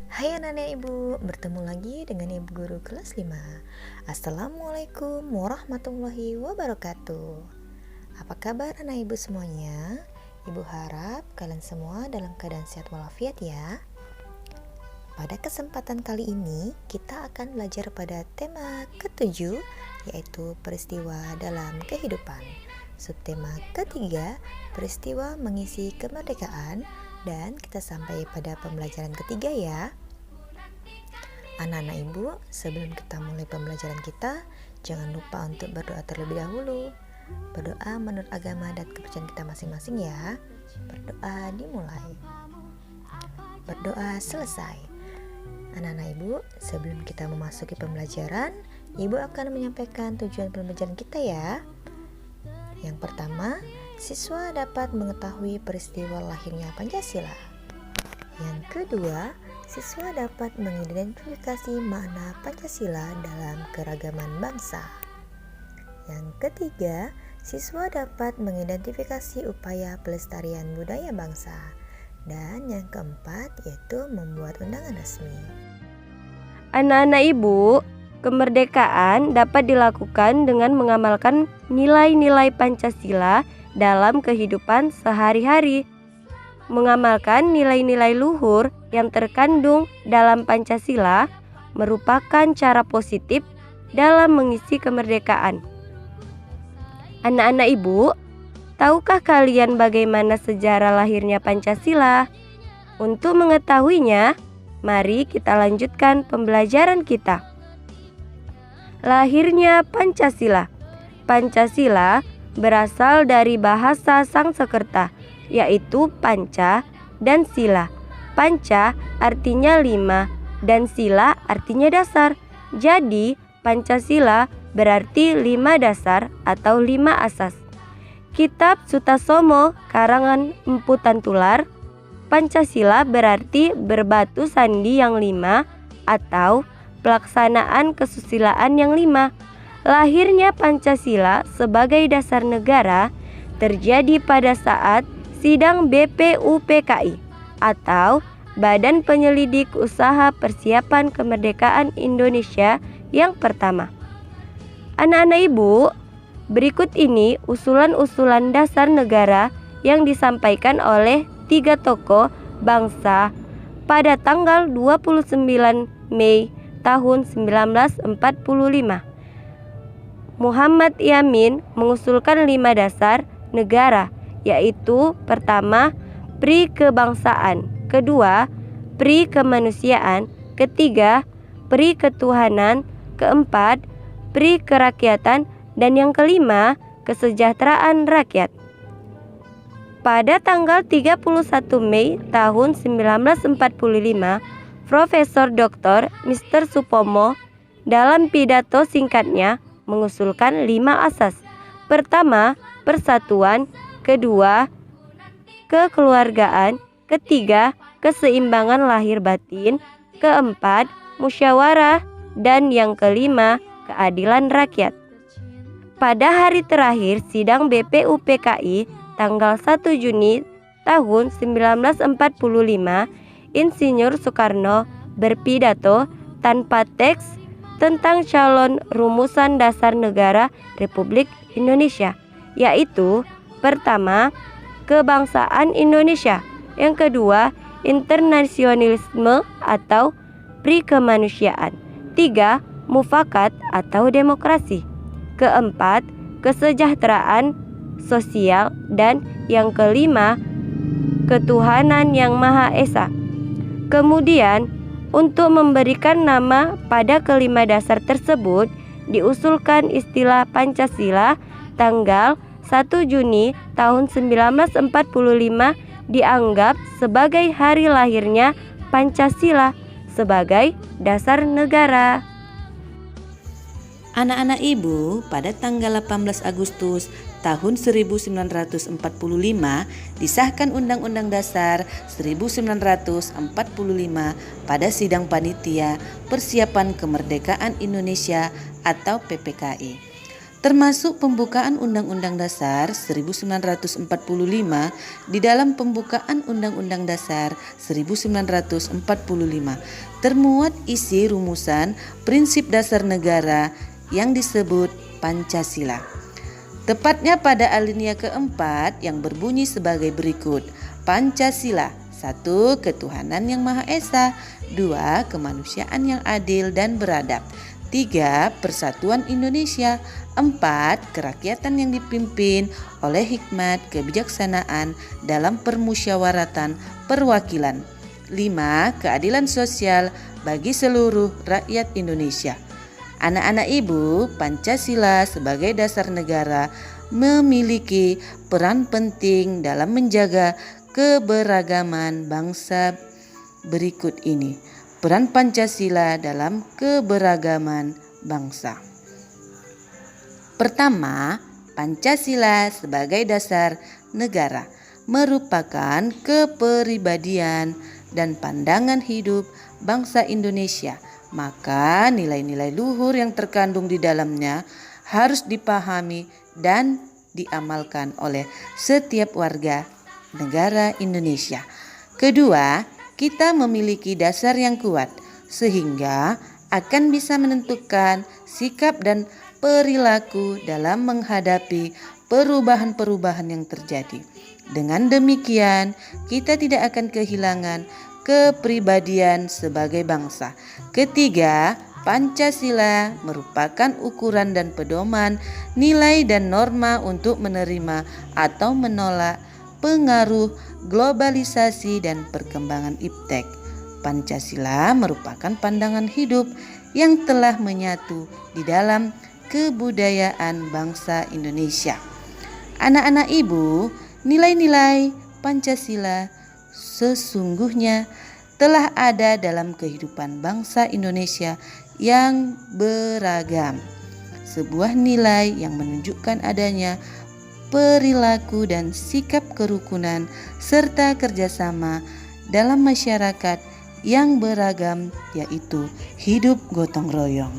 Hai anak-anak ibu, bertemu lagi dengan ibu guru kelas 5. Assalamualaikum warahmatullahi wabarakatuh. Apa kabar anak ibu semuanya? Ibu harap kalian semua dalam keadaan sehat walafiat ya. Pada kesempatan kali ini kita akan belajar pada tema ke-7, yaitu peristiwa dalam kehidupan. Subtema ketiga, peristiwa mengisi kemerdekaan, dan kita sampai pada pembelajaran ketiga ya. Anak-anak ibu, sebelum kita mulai pembelajaran kita, jangan lupa untuk berdoa terlebih dahulu. Berdoa menurut agama dan kepercayaan kita masing-masing ya. Berdoa dimulai. Berdoa selesai. Anak-anak ibu, sebelum kita memasuki pembelajaran, ibu akan menyampaikan tujuan pembelajaran kita ya. Yang pertama, siswa dapat mengetahui peristiwa lahirnya Pancasila. Yang kedua, siswa dapat mengidentifikasi makna Pancasila dalam keragaman bangsa. Yang ketiga, siswa dapat mengidentifikasi upaya pelestarian budaya bangsa. Dan yang keempat, yaitu membuat undangan resmi. Anak-anak ibu, kemerdekaan dapat dilakukan dengan mengamalkan nilai-nilai Pancasila dalam kehidupan sehari-hari. Mengamalkan nilai-nilai luhur yang terkandung dalam Pancasila merupakan cara positif dalam mengisi kemerdekaan. Anak-anak ibu, tahukah kalian bagaimana sejarah lahirnya Pancasila? Untuk mengetahuinya, mari kita lanjutkan pembelajaran kita. Lahirnya Pancasila. Pancasila berasal dari bahasa Sanskerta, yaitu panca dan sila. Panca artinya 5 dan sila artinya dasar. Jadi Pancasila berarti 5 dasar atau 5 asas. Kitab Sutasomo karangan Empu Tantular, Pancasila berarti berbatu sandi yang 5 atau pelaksanaan kesusilaan yang 5. Lahirnya Pancasila sebagai dasar negara terjadi pada saat sidang BPUPKI atau Badan Penyelidik Usaha Persiapan Kemerdekaan Indonesia yang pertama. Anak-anak ibu, berikut ini usulan-usulan dasar negara yang disampaikan oleh 3 tokoh bangsa pada tanggal 29 Mei tahun 1945. Muhammad Yamin mengusulkan 5 dasar negara, yaitu pertama, pri kebangsaan, kedua, pri kemanusiaan, ketiga, pri ketuhanan, keempat, pri kerakyatan, dan yang kelima, kesejahteraan rakyat. Pada tanggal 31 Mei tahun 1945, Profesor Dr. Mr. Supomo dalam pidato singkatnya mengusulkan 5 asas. Pertama, persatuan, kedua, kekeluargaan, ketiga, keseimbangan lahir batin, keempat, musyawarah, dan yang kelima, keadilan rakyat. Pada hari terakhir sidang BPUPKI tanggal 1 Juni tahun 1945, Insinyur Soekarno berpidato tanpa teks tentang calon rumusan dasar negara Republik Indonesia, yaitu pertama, kebangsaan Indonesia, yang kedua, internasionalisme atau pri kemanusiaan, tiga, mufakat atau demokrasi, keempat, kesejahteraan sosial, dan yang kelima, ketuhanan yang Maha Esa. Kemudian, untuk memberikan nama pada kelima dasar tersebut, diusulkan istilah Pancasila tanggal 1 Juni tahun 1945 dianggap sebagai hari lahirnya Pancasila sebagai dasar negara. Anak-anak ibu, pada tanggal 18 Agustus tahun 1945 disahkan Undang-Undang Dasar 1945 pada sidang Panitia Persiapan Kemerdekaan Indonesia atau PPKI. termasuk pembukaan Undang-Undang Dasar 1945. Di dalam pembukaan Undang-Undang Dasar 1945 termuat isi rumusan prinsip dasar negara yang disebut Pancasila. Tepatnya pada alinea keempat yang berbunyi sebagai berikut. Pancasila: 1. Ketuhanan yang Maha Esa. 2. Kemanusiaan yang adil dan beradab. 3. Persatuan Indonesia. 4. Kerakyatan yang dipimpin oleh hikmat kebijaksanaan dalam permusyawaratan perwakilan. 5. Keadilan sosial bagi seluruh rakyat Indonesia. Anak-anak ibu, Pancasila sebagai dasar negara memiliki peran penting dalam menjaga keberagaman bangsa berikut ini. Peran Pancasila dalam keberagaman bangsa. Pertama, Pancasila sebagai dasar negara merupakan kepribadian dan pandangan hidup bangsa Indonesia. Maka nilai-nilai luhur yang terkandung di dalamnya harus dipahami dan diamalkan oleh setiap warga negara Indonesia. Kedua, kita memiliki dasar yang kuat sehingga akan bisa menentukan sikap dan perilaku dalam menghadapi perubahan-perubahan yang terjadi. Dengan demikian, kita tidak akan kehilangan kepribadian sebagai bangsa. Ketiga, Pancasila merupakan ukuran dan pedoman nilai dan norma untuk menerima atau menolak pengaruh globalisasi dan perkembangan iptek. Pancasila merupakan pandangan hidup yang telah menyatu di dalam kebudayaan bangsa Indonesia. Anak-anak ibu, nilai-nilai Pancasila sesungguhnya telah ada dalam kehidupan bangsa Indonesia yang beragam. Sebuah nilai yang menunjukkan adanya perilaku dan sikap kerukunan serta kerjasama dalam masyarakat yang beragam, yaitu hidup gotong royong.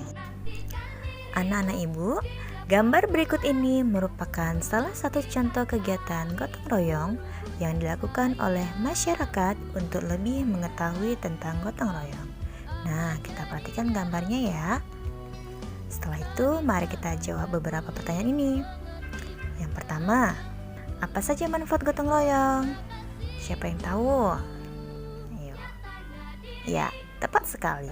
Anak-anak ibu, gambar berikut ini merupakan salah satu contoh kegiatan gotong royong yang dilakukan oleh masyarakat untuk lebih mengetahui tentang gotong royong. Nah, kita perhatikan gambarnya ya. Setelah itu, mari kita jawab beberapa pertanyaan ini. Yang pertama, apa saja manfaat gotong royong? Siapa yang tahu? Ayo. Ya, tepat sekali.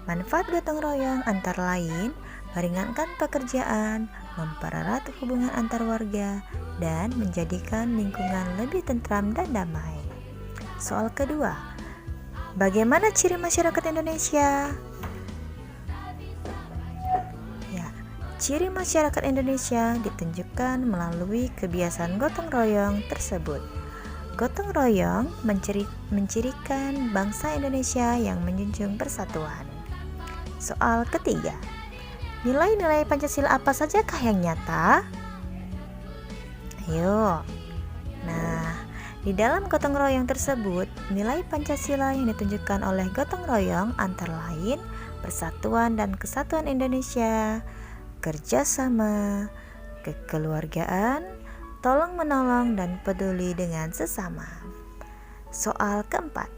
Manfaat gotong royong antara lain meringankan pekerjaan, mempererat hubungan antar warga, dan menjadikan lingkungan lebih tentram dan damai. Soal kedua, bagaimana ciri masyarakat Indonesia? Ya, ciri masyarakat Indonesia ditunjukkan melalui kebiasaan gotong royong tersebut. Gotong royong mencirikan bangsa Indonesia yang menjunjung persatuan. Soal ketiga, nilai-nilai Pancasila apa sajakah yang nyata? Ayo. Nah, di dalam gotong royong tersebut, nilai Pancasila yang ditunjukkan oleh gotong royong antara lain persatuan dan kesatuan Indonesia, kerjasama, kekeluargaan, tolong menolong, dan peduli dengan sesama. Soal keempat,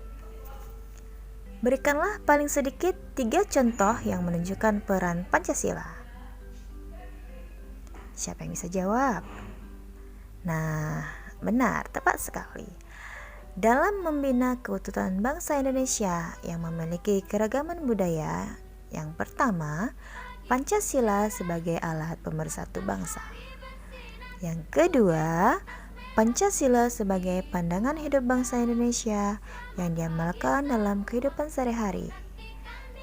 berikanlah paling sedikit 3 contoh yang menunjukkan peran Pancasila. Siapa yang bisa jawab? Nah, benar, tepat sekali. Dalam membina keutuhan bangsa Indonesia yang memiliki keragaman budaya, yang pertama, Pancasila sebagai alat pemersatu bangsa. Yang kedua, Pancasila sebagai pandangan hidup bangsa Indonesia yang diamalkan dalam kehidupan sehari-hari.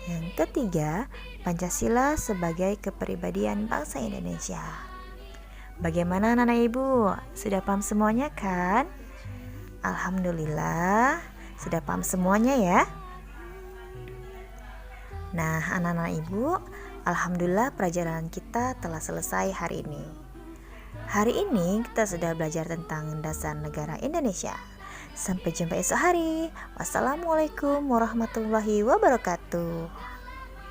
Yang ketiga, Pancasila sebagai kepribadian bangsa Indonesia. Bagaimana anak-anak ibu? Sudah paham semuanya kan? Alhamdulillah, sudah paham semuanya ya. Nah, anak-anak ibu, alhamdulillah pelajaran kita telah selesai hari ini. Hari ini kita sudah belajar tentang dasar negara Indonesia. Sampai jumpa esok hari. Wassalamualaikum warahmatullahi wabarakatuh.